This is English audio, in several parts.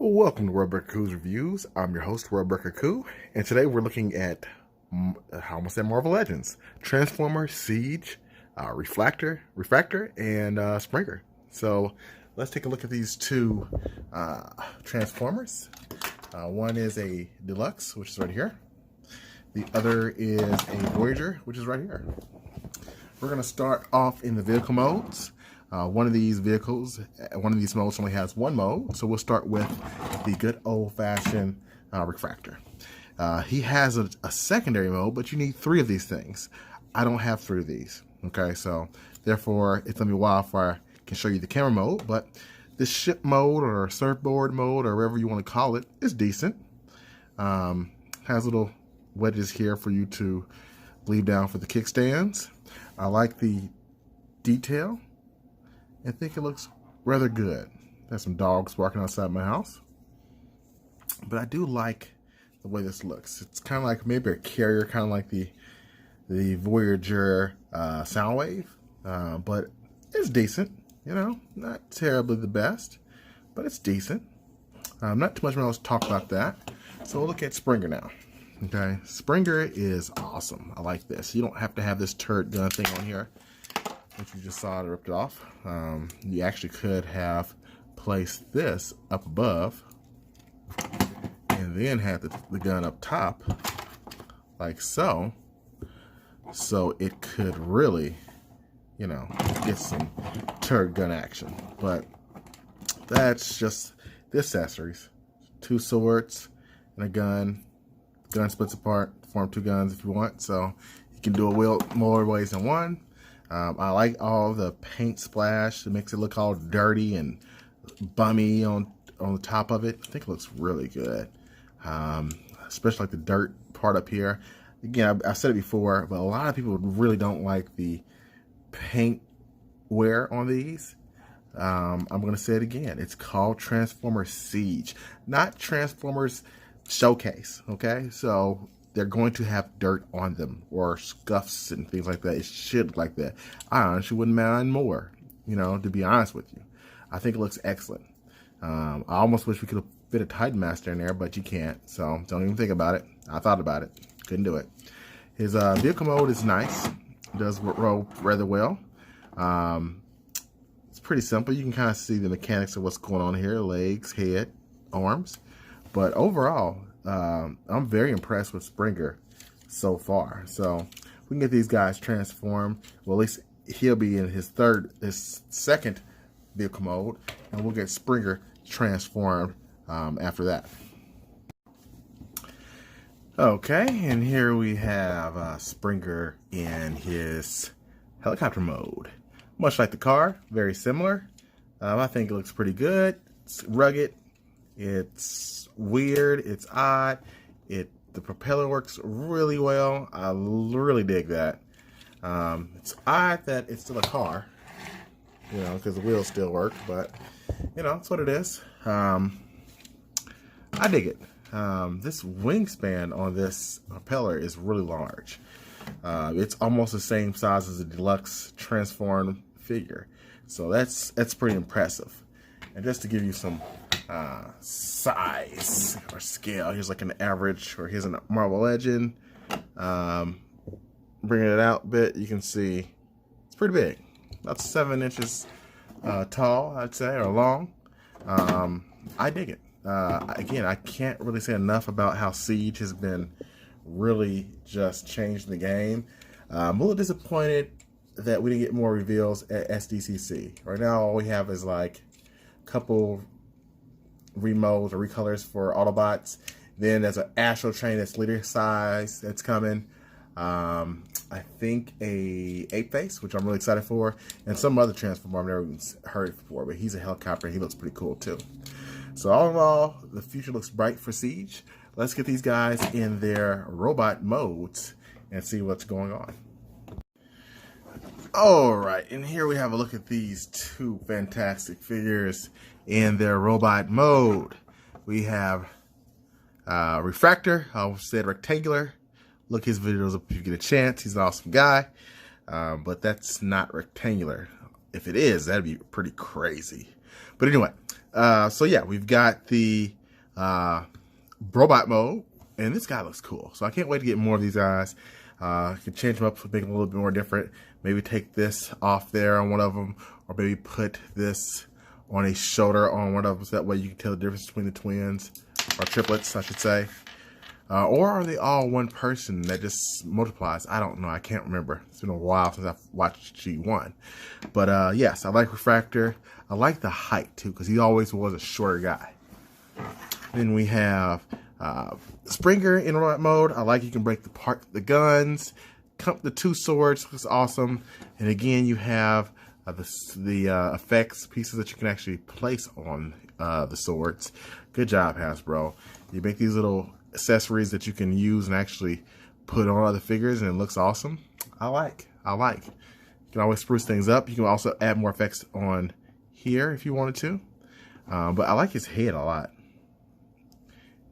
Welcome to Refraktor Coo's Reviews. I'm your host, Refraktor Coo, and today we're looking at, I almost said Marvel Legends, Transformer, Siege, Refraktor, and Springer. So let's take a look at these two Transformers. One is a Deluxe, which is right here. The other is a Voyager, which is right here. We're going to start off in the vehicle modes. One of these modes only has one mode, so we'll start with the good old-fashioned Refraktor. He has a secondary mode, but you need three of these things. I don't have three of these, okay? So, therefore, it's going to be a while before I can show you the camera mode, but this ship mode or surfboard mode or whatever you want to call it is decent. Has little wedges here for you to leave down for the kickstands. I like the detail. I think it looks rather good. There's some dogs barking outside my house. But I do like the way this looks. It's kind of like maybe a carrier, kind of like the Voyager Soundwave. But it's decent, you know. Not terribly the best, but it's decent. Not too much more else to talk about that. So we'll look at Springer now. Okay, Springer is awesome. I like this. You don't have to have this turret gun thing on here, which you just saw it ripped off. You actually could have placed this up above and then had the gun up top like so. So it could really, you know, get some turret gun action. But that's just the accessories. Two swords and a gun. Gun splits apart, form two guns if you want. So you can do it more ways than one. I like all the paint splash. It makes it look all dirty and bummy on the top of it. I think it looks really good. Especially like the dirt part up here. Again, I've said it before, but a lot of people really don't like the paint wear on these. I'm going to say it again. It's called Transformers Siege, not Transformers Showcase, okay? So they're going to have dirt on them or scuffs and things like that. It should look like that. I honestly wouldn't mind more, you know, to be honest with you. I think it looks excellent. I almost wish we could have fit a Titan Master in there, but you can't. So don't even think about it. I thought about it. Couldn't do it. His vehicle mode is nice. It does roll rather well. It's pretty simple. You can kind of see the mechanics of what's going on here. Legs, head, arms. But overall, I'm very impressed with Springer so far. So we can get these guys transformed. Well, at least he'll be in his second vehicle mode, and we'll get Springer transformed after that. Okay, and here we have Springer in his helicopter mode. Much like the car, very similar. I think it looks pretty good. It's rugged. It's weird. It's odd. The propeller works really well. I really dig that. It's odd that it's still a car, you know, because the wheels still work. But you know, it's what it is. I dig it. This wingspan on this propeller is really large. It's almost the same size as a deluxe transformed figure. So that's pretty impressive. And just to give you some size or scale, here's like an average, or here's a Marvel Legend. Bringing it out a bit, you can see it's pretty big, about 7 inches tall, I'd say, or long. I dig it. Again, I can't really say enough about how Siege has been really just changing the game. I'm a little disappointed that we didn't get more reveals at SDCC. Right now, all we have is like a couple remolds or recolors for Autobots. Then there's an Astral Train that's leader size that's coming. I think a Ape Face, which I'm really excited for, and some other Transformer I've never even heard before, but he's a helicopter and he looks pretty cool too. So all in all, the future looks bright for Siege. Let's get these guys in their robot modes and see what's going on. Alright, and here we have a look at these two fantastic figures in their robot mode. We have Refraktor. I said rectangular. Look his videos up if you get a chance. He's an awesome guy. But that's not rectangular. If it is, that'd be pretty crazy. But anyway, So yeah, we've got the robot mode, and this guy looks cool. So I can't wait to get more of these guys. I can change them up to make them a little bit more different. Maybe take this off there on one of them, or maybe put this on a shoulder on one of them, so that way you can tell the difference between the twins, or triplets, I should say. Or are they all one person that just multiplies? I don't know. I can't remember. It's been a while since I've watched G1. But yes, I like Refraktor. I like the height too, because he always was a shorter guy. Then we have Springer in robot mode. I like you can break the guns. The two swords looks awesome. And again, you have the effects pieces that you can actually place on the swords. Good job, Hasbro. You make these little accessories that you can use and actually put on other figures, and it looks awesome. I like. You can always spruce things up. You can also add more effects on here if you wanted to. But I like his head a lot.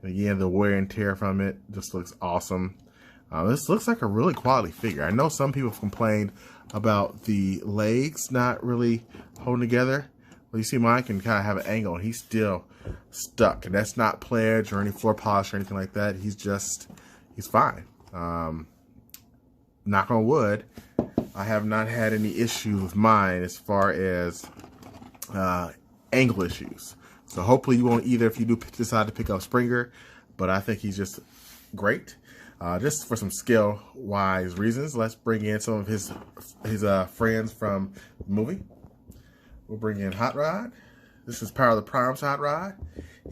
And again, the wear and tear from it just looks awesome. This looks like a really quality figure. I know some people have complained about the legs not really holding together. Well, you see mine can kind of have an angle, and he's still stuck. And that's not pledge or any floor polish or anything like that. He's fine. Knock on wood, I have not had any issues with mine as far as angle issues. So hopefully you won't either if you do decide to pick up Springer. But I think he's just great. Just for some scale-wise reasons, let's bring in some of his friends from the movie. We'll bring in Hot Rod. This is Power of the Prime's Hot Rod.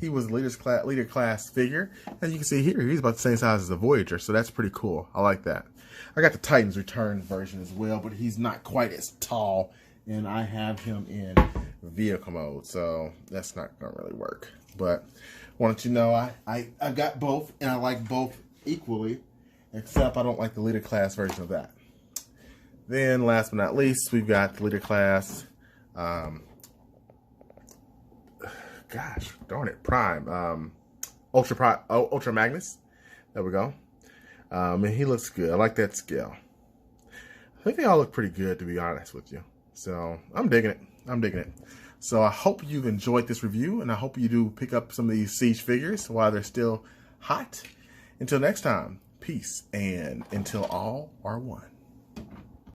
He was a leader class figure. As you can see here, he's about the same size as the Voyager, so that's pretty cool. I like that. I got the Titans Return version as well, but he's not quite as tall, and I have him in vehicle mode, so that's not going to really work. But I wanted you to know I got both, and I like both equally, except I don't like the leader class version of that. Then, last but not least, we've got the leader class. Gosh, darn it, Prime, Ultra Magnus. There we go. And he looks good. I like that scale. I think they all look pretty good, to be honest with you. So I'm digging it. So I hope you've enjoyed this review, and I hope you do pick up some of these Siege figures while they're still hot. Until next time, peace, and until all are one.